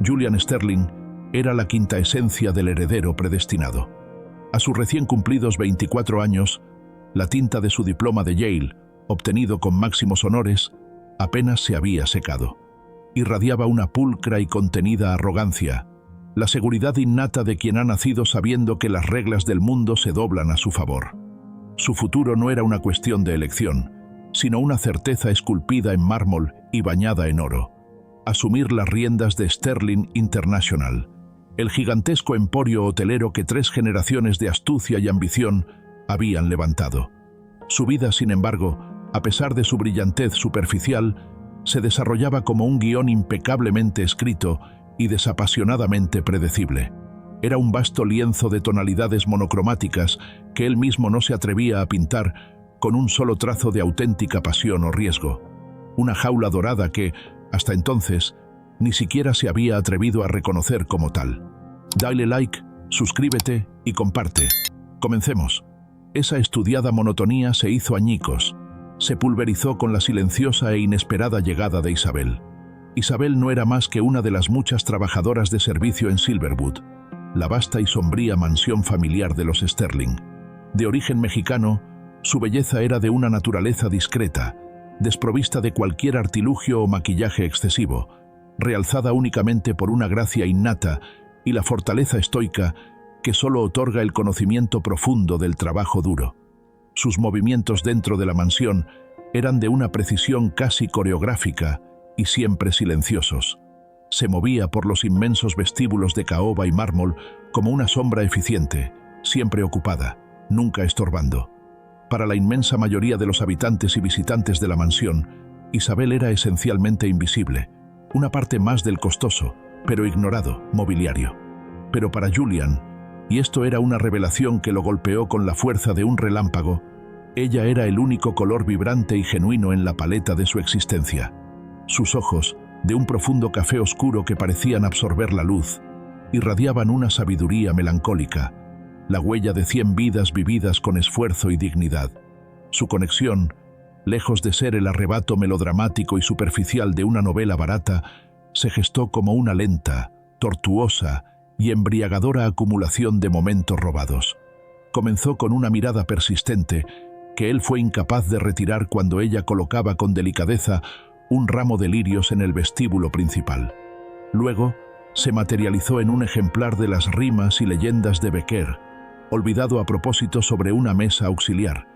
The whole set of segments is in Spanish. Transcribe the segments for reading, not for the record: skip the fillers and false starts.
Julian Sterling era la quinta esencia del heredero predestinado. A sus recién cumplidos 24 años, la tinta de su diploma de Yale, obtenido con máximos honores, apenas se había secado. Irradiaba una pulcra y contenida arrogancia, la seguridad innata de quien ha nacido sabiendo que las reglas del mundo se doblan a su favor. Su futuro no era una cuestión de elección, sino una certeza esculpida en mármol y bañada en oro. Asumir las riendas de Sterling International, el gigantesco emporio hotelero que 3 generaciones de astucia y ambición habían levantado. Su vida, sin embargo, a pesar de su brillantez superficial, se desarrollaba como un guión impecablemente escrito y desapasionadamente predecible. Era un vasto lienzo de tonalidades monocromáticas que él mismo no se atrevía a pintar con un solo trazo de auténtica pasión o riesgo. Una jaula dorada que, hasta entonces, ni siquiera se había atrevido a reconocer como tal. Dale like, suscríbete y comparte. Comencemos. Esa estudiada monotonía se hizo añicos. Se pulverizó con la silenciosa e inesperada llegada de Isabel. Isabel no era más que una de las muchas trabajadoras de servicio en Silverwood, la vasta y sombría mansión familiar de los Sterling. De origen mexicano, su belleza era de una naturaleza discreta, desprovista de cualquier artilugio o maquillaje excesivo, realzada únicamente por una gracia innata y la fortaleza estoica que solo otorga el conocimiento profundo del trabajo duro. Sus movimientos dentro de la mansión eran de una precisión casi coreográfica y siempre silenciosos. Se movía por los inmensos vestíbulos de caoba y mármol como una sombra eficiente, siempre ocupada, nunca estorbando. Para la inmensa mayoría de los habitantes y visitantes de la mansión, Isabel era esencialmente invisible, una parte más del costoso, pero ignorado, mobiliario. Pero para Julian, y esto era una revelación que lo golpeó con la fuerza de un relámpago, ella era el único color vibrante y genuino en la paleta de su existencia. Sus ojos, de un profundo café oscuro que parecían absorber la luz, irradiaban una sabiduría melancólica, la huella de 100 vidas vividas con esfuerzo y dignidad. Su conexión, lejos de ser el arrebato melodramático y superficial de una novela barata, se gestó como una lenta, tortuosa y embriagadora acumulación de momentos robados. Comenzó con una mirada persistente que él fue incapaz de retirar cuando ella colocaba con delicadeza un ramo de lirios en el vestíbulo principal. Luego, se materializó en un ejemplar de las rimas y leyendas de Becker, olvidado a propósito sobre una mesa auxiliar,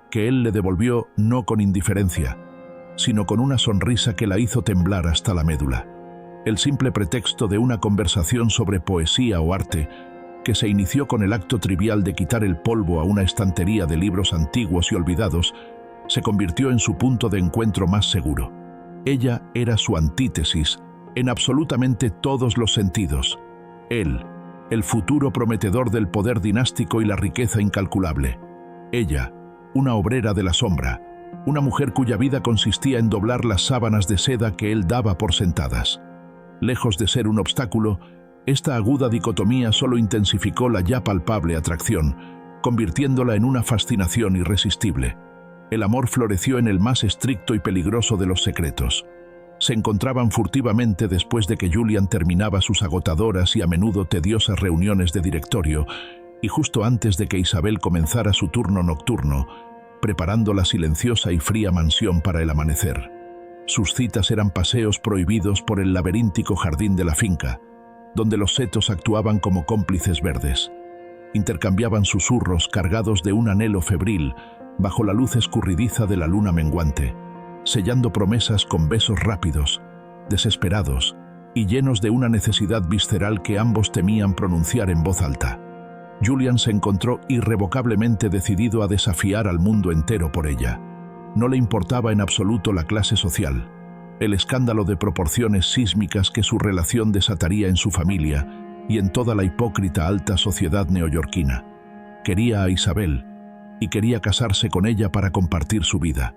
que él le devolvió no con indiferencia, sino con una sonrisa que la hizo temblar hasta la médula. El simple pretexto de una conversación sobre poesía o arte, que se inició con el acto trivial de quitar el polvo a una estantería de libros antiguos y olvidados, se convirtió en su punto de encuentro más seguro. Ella era su antítesis en absolutamente todos los sentidos. Él, el futuro prometedor del poder dinástico y la riqueza incalculable. Ella, una obrera de la sombra, una mujer cuya vida consistía en doblar las sábanas de seda que él daba por sentadas. Lejos de ser un obstáculo, esta aguda dicotomía solo intensificó la ya palpable atracción, convirtiéndola en una fascinación irresistible. El amor floreció en el más estricto y peligroso de los secretos. Se encontraban furtivamente después de que Julian terminaba sus agotadoras y a menudo tediosas reuniones de directorio, y justo antes de que Isabel comenzara su turno nocturno, preparando la silenciosa y fría mansión para el amanecer. Sus citas eran paseos prohibidos por el laberíntico jardín de la finca, donde los setos actuaban como cómplices verdes. Intercambiaban susurros cargados de un anhelo febril bajo la luz escurridiza de la luna menguante, sellando promesas con besos rápidos, desesperados y llenos de una necesidad visceral que ambos temían pronunciar en voz alta. Julian se encontró irrevocablemente decidido a desafiar al mundo entero por ella. No le importaba en absoluto la clase social, el escándalo de proporciones sísmicas que su relación desataría en su familia y en toda la hipócrita alta sociedad neoyorquina. Quería a Isabel y quería casarse con ella para compartir su vida,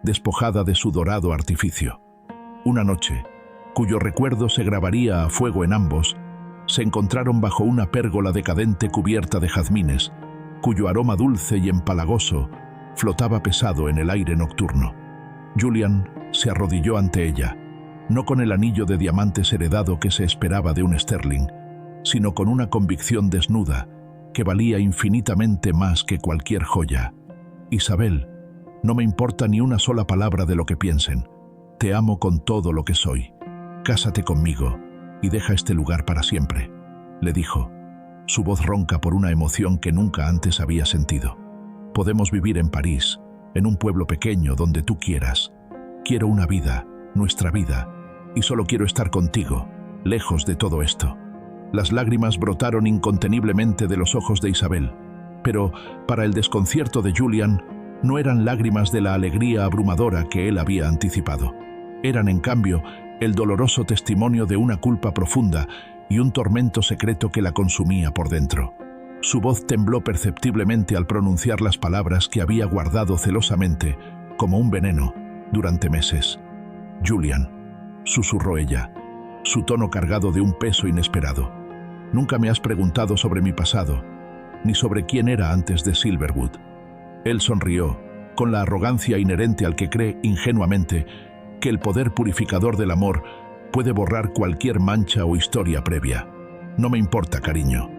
despojada de su dorado artificio. Una noche, cuyo recuerdo se grabaría a fuego en ambos, se encontraron bajo una pérgola decadente cubierta de jazmines, cuyo aroma dulce y empalagoso flotaba pesado en el aire nocturno. Julian se arrodilló ante ella, no con el anillo de diamantes heredado que se esperaba de un Sterling, sino con una convicción desnuda que valía infinitamente más que cualquier joya. Isabel, no me importa ni una sola palabra de lo que piensen. Te amo con todo lo que soy. Cásate conmigo y deja este lugar para siempre, le dijo, su voz ronca por una emoción que nunca antes había sentido. Podemos vivir en París, en un pueblo pequeño donde tú quieras. Quiero una vida, nuestra vida, y solo quiero estar contigo, lejos de todo esto. Las lágrimas brotaron inconteniblemente de los ojos de Isabel, pero, para el desconcierto de Julian, no eran lágrimas de la alegría abrumadora que él había anticipado. Eran, en cambio, el doloroso testimonio de una culpa profunda y un tormento secreto que la consumía por dentro. Su voz tembló perceptiblemente al pronunciar las palabras que había guardado celosamente, como un veneno, durante meses. «Julian», susurró ella, su tono cargado de un peso inesperado. «Nunca me has preguntado sobre mi pasado, ni sobre quién era antes de Silverwood». Él sonrió, con la arrogancia inherente al que cree, ingenuamente, que el poder purificador del amor puede borrar cualquier mancha o historia previa. «No me importa, cariño.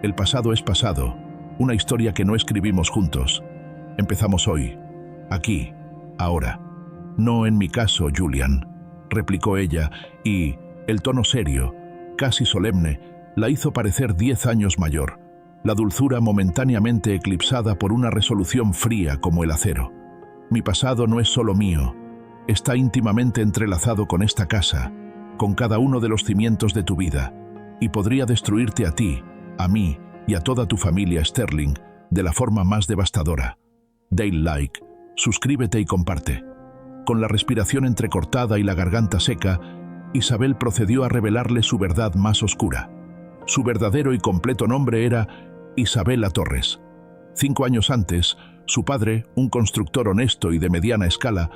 El pasado es pasado, una historia que no escribimos juntos. Empezamos hoy, aquí, ahora». «No en mi caso, Julian», replicó ella, y el tono serio, casi solemne, la hizo parecer 10 años mayor, la dulzura momentáneamente eclipsada por una resolución fría como el acero. «Mi pasado no es solo mío, está íntimamente entrelazado con esta casa, con cada uno de los cimientos de tu vida, y podría destruirte a ti, a mí y a toda tu familia Sterling de la forma más devastadora. Dale like, suscríbete y comparte». Con la respiración entrecortada y la garganta seca, Isabel procedió a revelarle su verdad más oscura. Su verdadero y completo nombre era Isabela Torres. 5 años antes, su padre, un constructor honesto y de mediana escala,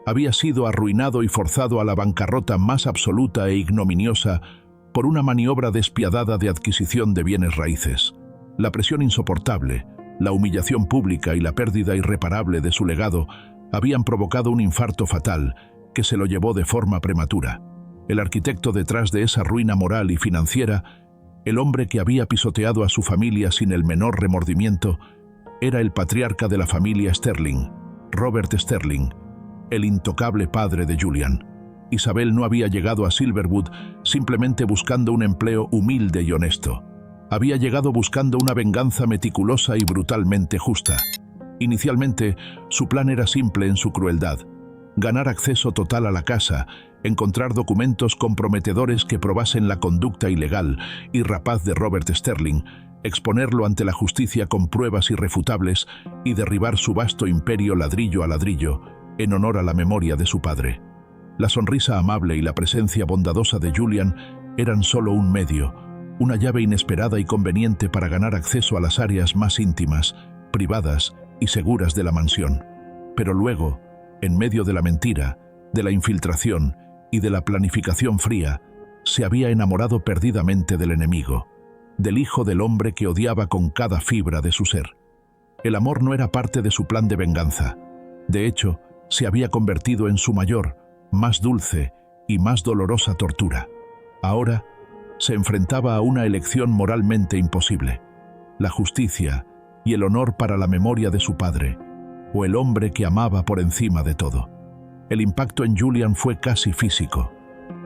había sido arruinado y forzado a la bancarrota más absoluta e ignominiosa por una maniobra despiadada de adquisición de bienes raíces. La presión insoportable, la humillación pública y la pérdida irreparable de su legado habían provocado un infarto fatal que se lo llevó de forma prematura. El arquitecto detrás de esa ruina moral y financiera, el hombre que había pisoteado a su familia sin el menor remordimiento, era el patriarca de la familia Sterling, Robert Sterling, el intocable padre de Julian. Isabel no había llegado a Silverwood simplemente buscando un empleo humilde y honesto. Había llegado buscando una venganza meticulosa y brutalmente justa. Inicialmente, su plan era simple en su crueldad: ganar acceso total a la casa, encontrar documentos comprometedores que probasen la conducta ilegal y rapaz de Robert Sterling, exponerlo ante la justicia con pruebas irrefutables y derribar su vasto imperio ladrillo a ladrillo, en honor a la memoria de su padre. La sonrisa amable y la presencia bondadosa de Julian eran solo un medio, una llave inesperada y conveniente para ganar acceso a las áreas más íntimas, privadas y seguras de la mansión. Pero luego, en medio de la mentira, de la infiltración y de la planificación fría, se había enamorado perdidamente del enemigo, del hijo del hombre que odiaba con cada fibra de su ser. El amor no era parte de su plan de venganza. De hecho, se había convertido en su mayor, más dulce y más dolorosa tortura. Ahora, se enfrentaba a una elección moralmente imposible: la justicia y el honor para la memoria de su padre, o el hombre que amaba por encima de todo. El impacto en Julian fue casi físico.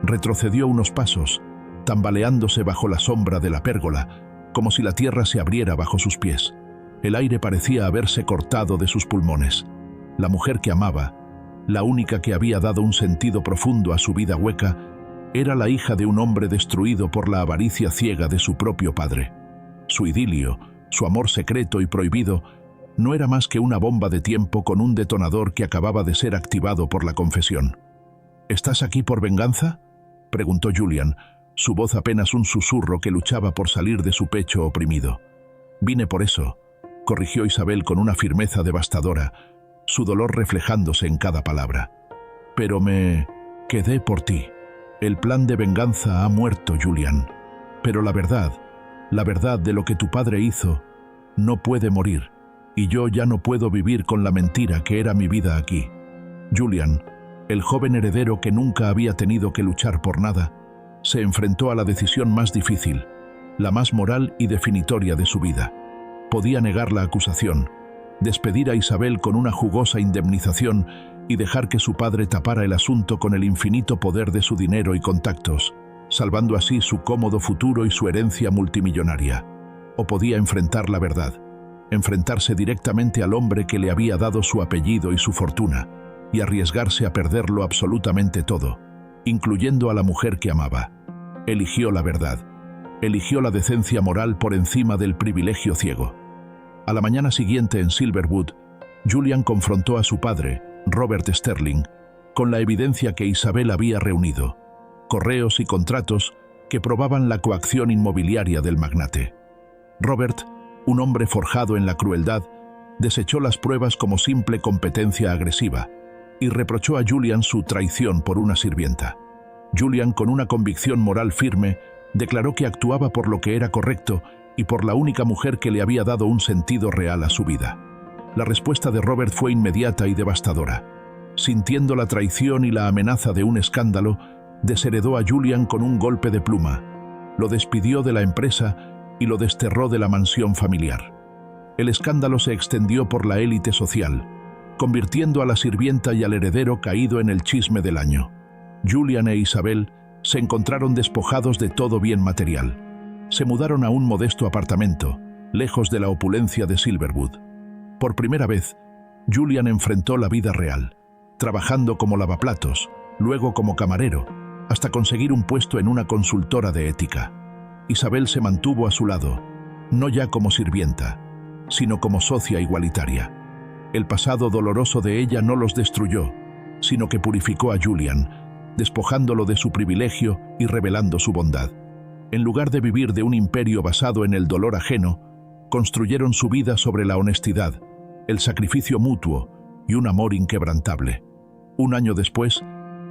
Retrocedió unos pasos, tambaleándose bajo la sombra de la pérgola, como si la tierra se abriera bajo sus pies. El aire parecía haberse cortado de sus pulmones. La mujer que amaba, la única que había dado un sentido profundo a su vida hueca, era la hija de un hombre destruido por la avaricia ciega de su propio padre. Su idilio, su amor secreto y prohibido, no era más que una bomba de tiempo con un detonador que acababa de ser activado por la confesión. «¿Estás aquí por venganza?», preguntó Julian, su voz apenas un susurro que luchaba por salir de su pecho oprimido. «Vine por eso», corrigió Isabel con una firmeza devastadora, su dolor reflejándose en cada palabra. «Pero me quedé por ti. El plan de venganza ha muerto, Julian. Pero la verdad de lo que tu padre hizo, no puede morir, y yo ya no puedo vivir con la mentira que era mi vida aquí. Julian, El joven heredero, que nunca había tenido que luchar por nada, se enfrentó a la decisión más difícil, la más moral y definitoria de su vida. Podía negar la acusación, despedir a Isabel con una jugosa indemnización y dejar que su padre tapara el asunto con el infinito poder de su dinero y contactos, salvando así su cómodo futuro y su herencia multimillonaria. O podía enfrentar la verdad, enfrentarse directamente al hombre que le había dado su apellido y su fortuna, y arriesgarse a perderlo absolutamente todo, incluyendo a la mujer que amaba. Eligió la verdad. Eligió la decencia moral por encima del privilegio ciego. A la mañana siguiente en Silverwood, Julian confrontó a su padre, Robert Sterling, con la evidencia que Isabel había reunido, correos y contratos que probaban la coacción inmobiliaria del magnate. Robert, un hombre forjado en la crueldad, desechó las pruebas como simple competencia agresiva y reprochó a Julian su traición por una sirvienta. Julian, con una convicción moral firme, declaró que actuaba por lo que era correcto y por la única mujer que le había dado un sentido real a su vida. La respuesta de Robert fue inmediata y devastadora. Sintiendo la traición y la amenaza de un escándalo, desheredó a Julian con un golpe de pluma, lo despidió de la empresa y lo desterró de la mansión familiar. El escándalo se extendió por la élite social, convirtiendo a la sirvienta y al heredero caído en el chisme del año. Julian e Isabel se encontraron despojados de todo bien material. Se mudaron a un modesto apartamento, lejos de la opulencia de Silverwood. Por primera vez, Julian enfrentó la vida real, trabajando como lavaplatos, luego como camarero, hasta conseguir un puesto en una consultora de ética. Isabel se mantuvo a su lado, no ya como sirvienta, sino como socia igualitaria. El pasado doloroso de ella no los destruyó, sino que purificó a Julian, despojándolo de su privilegio y revelando su bondad. En lugar de vivir de un imperio basado en el dolor ajeno, construyeron su vida sobre la honestidad, el sacrificio mutuo y un amor inquebrantable. Un año después,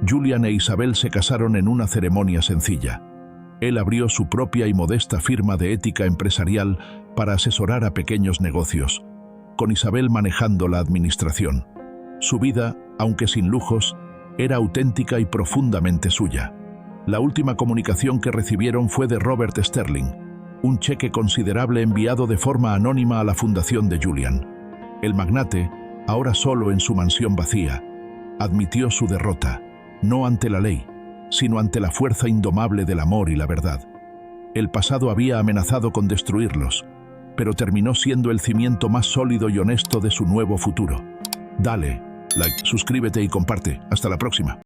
Julian e Isabel se casaron en una ceremonia sencilla. Él abrió su propia y modesta firma de ética empresarial para asesorar a pequeños negocios, con Isabel manejando la administración. Su vida, aunque sin lujos, era auténtica y profundamente suya. La última comunicación que recibieron fue de Robert Sterling, un cheque considerable enviado de forma anónima a la fundación de Julian. El magnate, ahora solo en su mansión vacía, admitió su derrota, no ante la ley, sino ante la fuerza indomable del amor y la verdad. El pasado había amenazado con destruirlos, pero terminó siendo el cimiento más sólido y honesto de su nuevo futuro. Dale like, suscríbete y comparte. Hasta la próxima.